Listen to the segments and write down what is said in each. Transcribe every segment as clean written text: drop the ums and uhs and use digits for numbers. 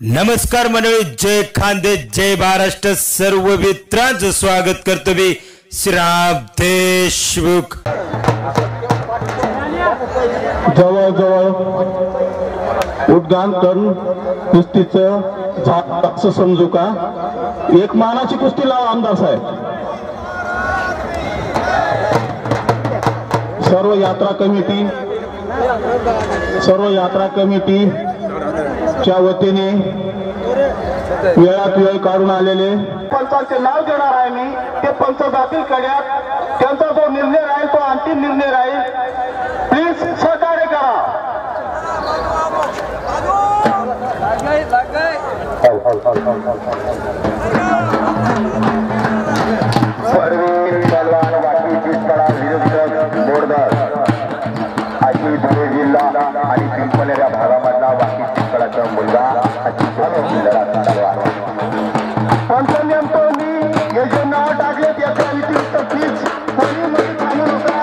नमस्कार मंडळी, जय खानदे, जय महाराष्ट्र. सर्व मित्रांचं स्वागत करतो मी श्रीराम देशमुख. जवळजवळ उद्घाटन कुस्तीचं असं समजू का? एक मानाची कुस्ती लावा आमदार साहेब. सर्व यात्रा कमिटी च्या वतीने वेळात वेळ काढून आलेले पंचांचे नाव देणार आहे मी. ते पंच जातील कड्यात. त्यांचा जो निर्णय राहील तो अंतिम निर्णय राहील. प्लीज सहकार्य करा. परवीन पहलवान वाकी चितकडा विरुद्ध बोरदर अशी धुळे जिल्हा आणि पिंपलेऱ्या भागामधला वाकी चितकडाचा मुलगा अशी लढा चालू आहे. पंचांनी तो मी हे जे नाव टाकले त्याच्या व्यतिरिक्त प्लीज कोणी मध्ये थांबू नका.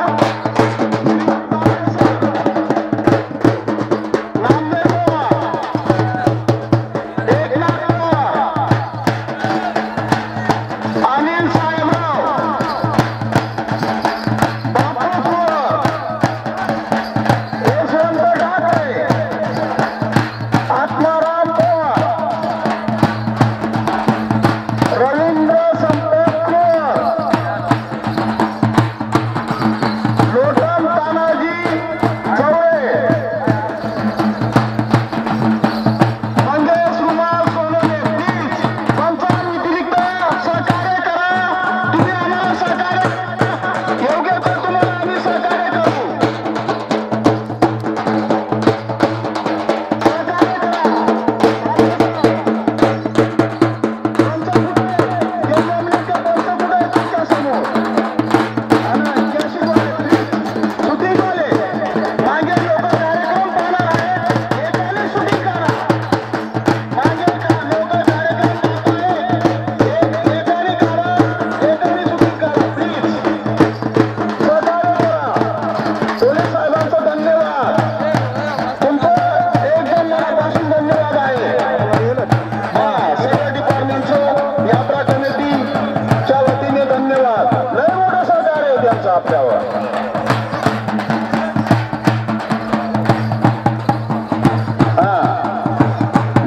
अनिल साहेबराव यशवंत ठाकरे, आत्माराम पवार, रवींद्र संपेकर, लोटन तानाजी चवळे, मंगेश कुमार सोनवणे. प्लीज पंचांव्यतिरिक्त सहकार्य करा. तुम्ही आम्हाला सहकार्य योग्य तर तुम्हाला आम्ही सहकार्य करू.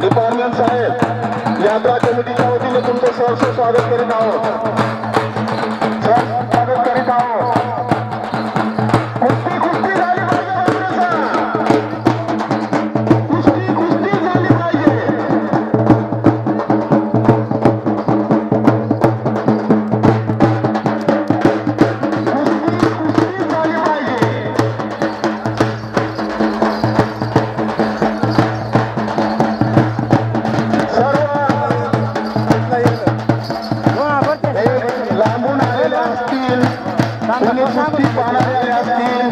डिपार्टमेंट साहेब, यात्रा कमिटीच्या वतीने तुमचं सहर्ष स्वागत करीत आहोत. स्वागत करीत आहोत. कुस्ती झाली पाहिजे. कुस्ती झाली पाहिजे. लांबून आलेले असतील, कोणी कुस्ती पाहणारे आले असतील,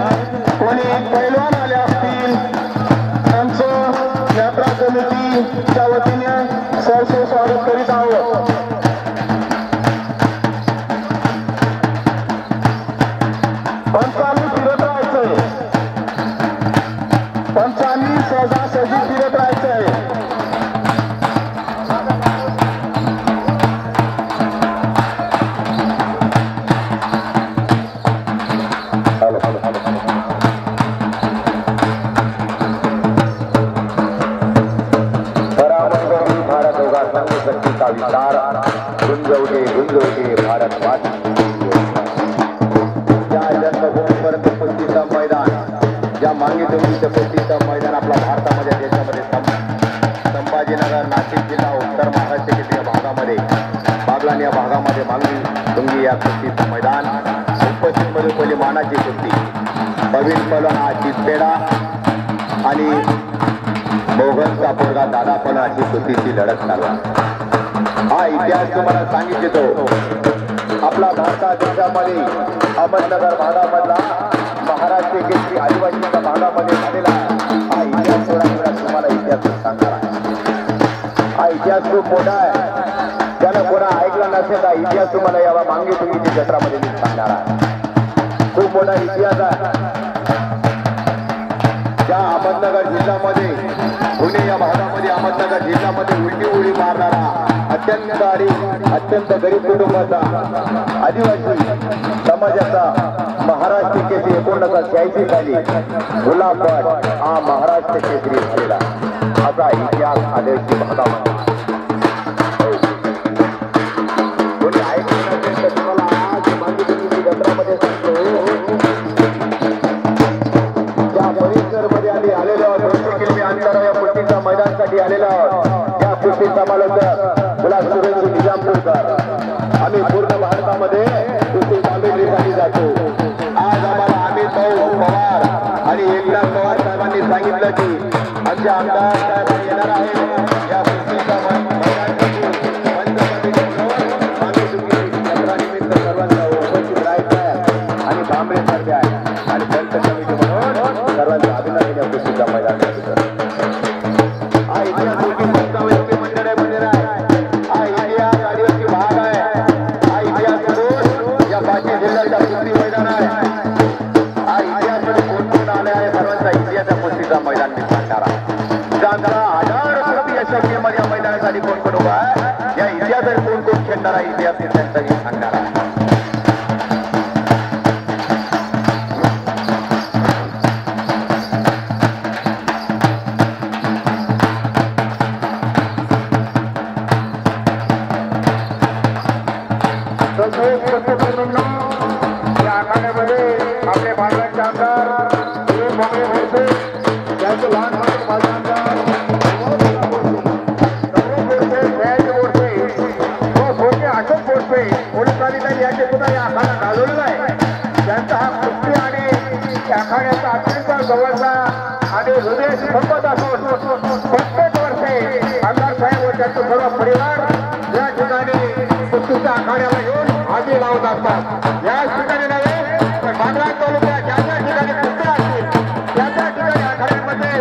कोणी पैलवान आले असतील, त्यांचं यात्रा कमिटीच्या वतीने सहर्ष स्वागत करीत आहोत. पंचांनी फिरत राहायचंय. पंचांनी सहजासहजी फिरत राहायचंय. शक्ति का विस्तार गुंजवते भारत माता. या जन्मभूमीपर्यंत कुस्तीचं मैदान, ज्या मांगीतून कुस्तीचं मैदान आपल्या भारतामध्ये देशामध्ये संभाजीनगर, नाशिक जिल्हा, उत्तर महाराष्ट्र केंद्रीय भागामध्ये बागलान या भागामध्ये मांगी तुंगी या कुस्तीचं मैदान. उपस्थितमध्ये पहिली मानाची कुस्ती प्रवीण पहलवान हा चितपेडा आणि मोगनचा पोरगा दादा पण अशी कुस्तीची लढत चालू आहे. हा इतिहास तुम्हाला सांगितलो. आपला भारता देशामध्ये अहमदनगर भागामधला महाराष्ट्र केसरी आदिवासीच्या भागामध्ये झालेला हा इतिहास तुम्हाला इतिहास सांगणार आहे. हा इतिहास खूप मोठा आहे. ज्यानं कोणा ऐकला नसेल हा इतिहास तुम्हाला यावा मांगी तुम्ही जत्रामध्ये मी सांगणार आहे. खूप मोठा इतिहास आहे. त्या अहमदनगर जिल्ह्यामध्ये पुणे या भागामध्ये छत्रपती अहमदनगर जिल्ह्यामध्ये उलटी उडी मारणारा अत्यंत गरीब कुटुंबाचा आदिवासी समाजाचा महाराष्ट्र केसरी 1986 साली गुलाब भट हा महाराष्ट्र केसरी झालेला असा इतिहास आदिवासी भागामध्ये कोणी ऐकलं नसेल तर तुम्हाला आज मागितली जत्रामध्ये सांगतो या परिसरमध्ये आम्ही आलेलो आहोत 200 किलोमीटर अंतर या कुस्तीच्या मैदानासाठी आलेलो आहोत या कुस्ती समालोचक गुलाब सुरेश निजामपूरकर आम्ही पूर्ण भारतामध्ये कुस्ती सामग्रीसाठी जातो आज आम्हाला अमित भाऊ पवार आणि एकनाथ पवार साहेबांनी सांगितलं की आमचे आमदार साहेब येणार आहे या कुस्तीच्या मैदानासाठी जत्रानिमित्त सर्वांचा उपस्थित राहायचं आहे आणि भांबरे तर्फे आहे आणि पंच कमिटी म्हणून सर्वांचं अभिनंदन या कुस्तीच्या मैदानासाठी हा इतिहास मंडळ मंदिर आहे हा इतिहास आदिवासी भाग आहे हा इतिहास करून या पाचही जिल्ह्याच्या कुस्ती मैदान आहे हा इतिहास कोण कोण आले आहे सर्वांचा इतिहास या कुस्तीचा मैदान मी सांगणार आहे जाणणारा हजार कोटी यशस्वीमध्ये या मैदानासाठी कोण कोण उभा आहे या इतिहासात कोण कोण खेळणारा इतिहास त्यांचा सांगणार आहे या आखाड्यामध्ये आपले भागाचे आमदार त्यांचं लहान माझे आमदार अशोक गोडसे पोलिसांनी त्यांनी याचे सुद्धा या आखाडा घालवलेला आहे त्यांचा हा कुस्ती आणि आखाड्याचा अत्यंत जवळचा आणि हृदय संपत असून प्रत्येक वर्षी आमदार साहेब व त्यांचा सर्व परिवार या ठिकाणी कुस्तीच्या आखाड्याला येऊन हाती लावत असतात याच ठिकाणी नव्हे तर बांद्रा तालुक्यात ज्या ज्या ठिकाणी कुस्त्या असतील त्या त्या ठिकाणी आखाड्यामध्ये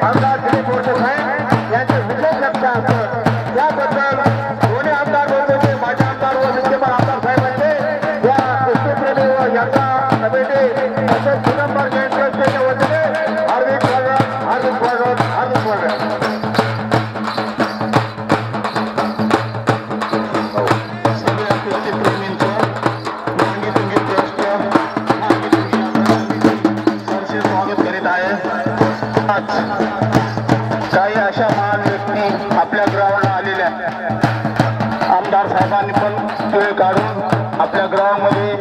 आमदार दिलीप गोडसे साहेब यांचे विशेष लक्ष असतं त्याबद्दल दोन्ही आमदार होते माझे आमदार व विद्यमान आमदार साहेबांचे या कुस्तीप्रेमी व यांचा कमिटी तसेच दिगंबर जैन ट्रस्टच्या वतीने हार्दिक स्वागत हार्दिक स्वागत हार्दिक स्वागत काही अशा महान व्यक्ती आपल्या ग्राउंडला आलेल्या आमदार साहेबांनी पण वेळ काढून आपल्या ग्राउंडमध्ये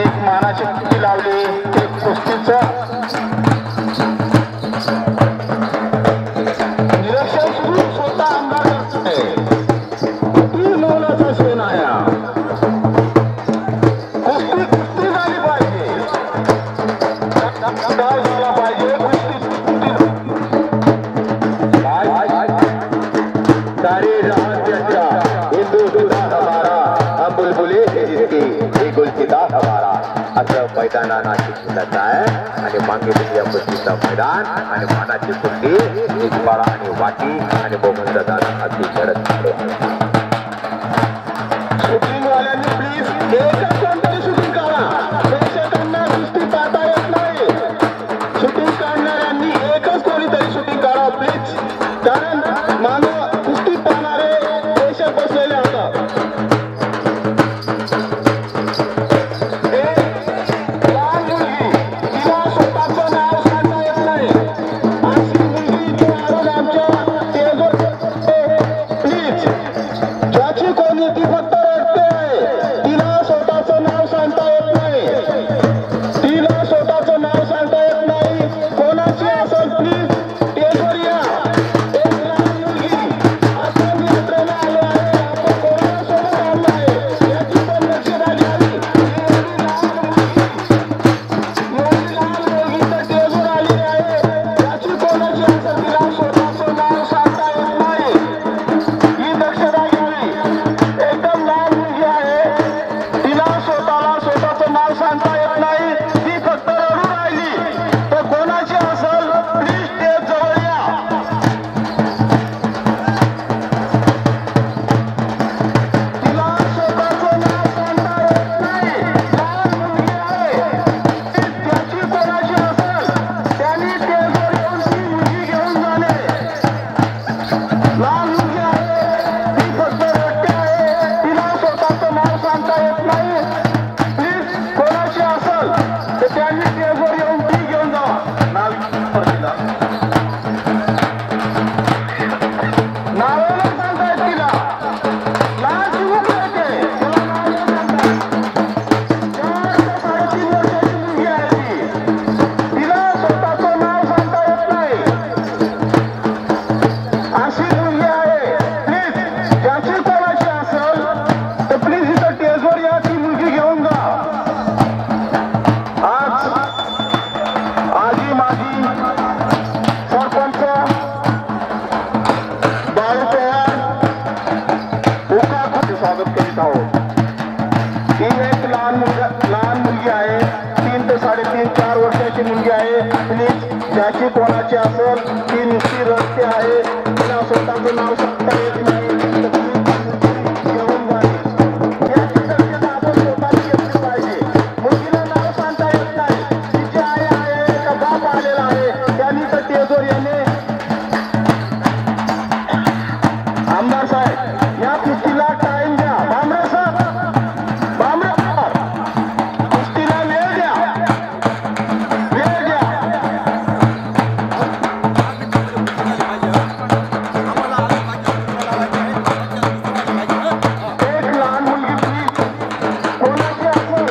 एक मानाची कुस्ती लावली एक कुस्तीचं निरीक्षण सुरू स्वतः आमदार मौलाचा सेनाया कुस्ती झाली पाहिजे झाला पाहिजे सारे जहां से अच्छा हिंदुस्तान हमारा हम बुलबुले से जिसकी हे गुलसिता हमारा असं मैदाना नाशिक जिल्ह्याचं आहे आणि मागे या कुस्तीचं मैदान आणि मानाची कुस्ती इस्पाळा आणि वाटी आणि बोगंदा दादा अगदी शरद शूटिंग वाल्यांनी प्लीज एकच कोणतरी शूटिंग काढा प्रेक्षकांना कुस्ती पाहता येत नाही शूटिंग काढणाऱ्यांनी एकच कोणीतरी शूटिंग काढा प्लीज कारण मानव कुस्ती पाहणारे प्रेक्षक बसलेले असतात लहान मुलगी तिला स्वतःचं नाव सांगता येत नाही अशी मुलगी इथे आणून आमच्या प्लीज सांगता येत नाही घेऊन जाणे याची दक्षता आपण स्वतःची घेतली पाहिजे. मुलीला नाव सांगता येत नाही, तिची आई आहे का बाप आलेला आहे, त्यांनी तर तेजोर येणे. आमदार साहेब या कुस्तीला टाइम द्या. बांबरे सर, बांबरे सर, कुस्तीला वेळ द्या, वेळ द्या. एक लहान मुलगी प्लीज कोणाची असेल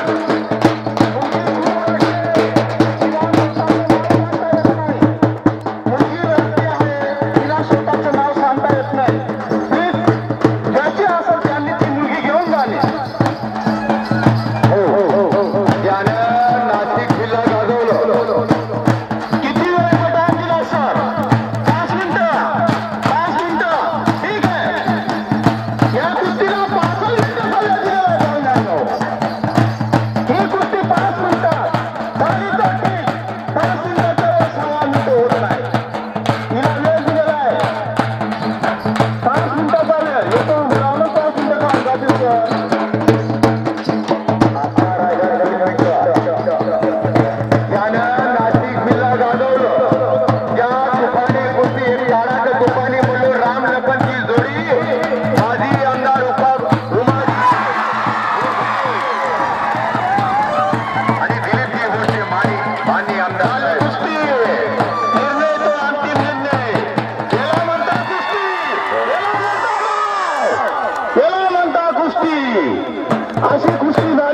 मुलगी रडते आहे, तिला स्वतःचं नाव सांगता येत नाही. प्लीज ज्याची असेल त्यांनी ती मुलगी घेऊन जाणे. ज्यानं नाशिक जिल्हा गाजवलं. किती वेळ टाइम दिला सर? 5 मिनिटं, 5 मिनिटं. ठीक आहे, या कुस्तीला 5 मिनिटं झाले दिलेलं जाऊन जाणं. ही कुस्ती 5 मिनिटं झाली तर ठीक, 5 मिनिटाच्या वर 6 मिनिटं होत नाही. हिला वेळ दिलेला आहे 5 मिनिटाचा वेळ. येतो ग्राउंड 5 मिनिटं काम जातील सर. ज्यानं नाशिक जिल्हा गाजवलं. ज्या तुफानी कुस्ती एक काळात तुफानी म्हणून राम लखनची जोडी माजी आमदार उमाजी आणि दिलीपजी होते माजी आमदार कुस्ती निर्णय तो अंतिम निर्णय. याला म्हणतात कुस्ती, याला म्हणतात कुस्ती. अशी कुस्ती झाली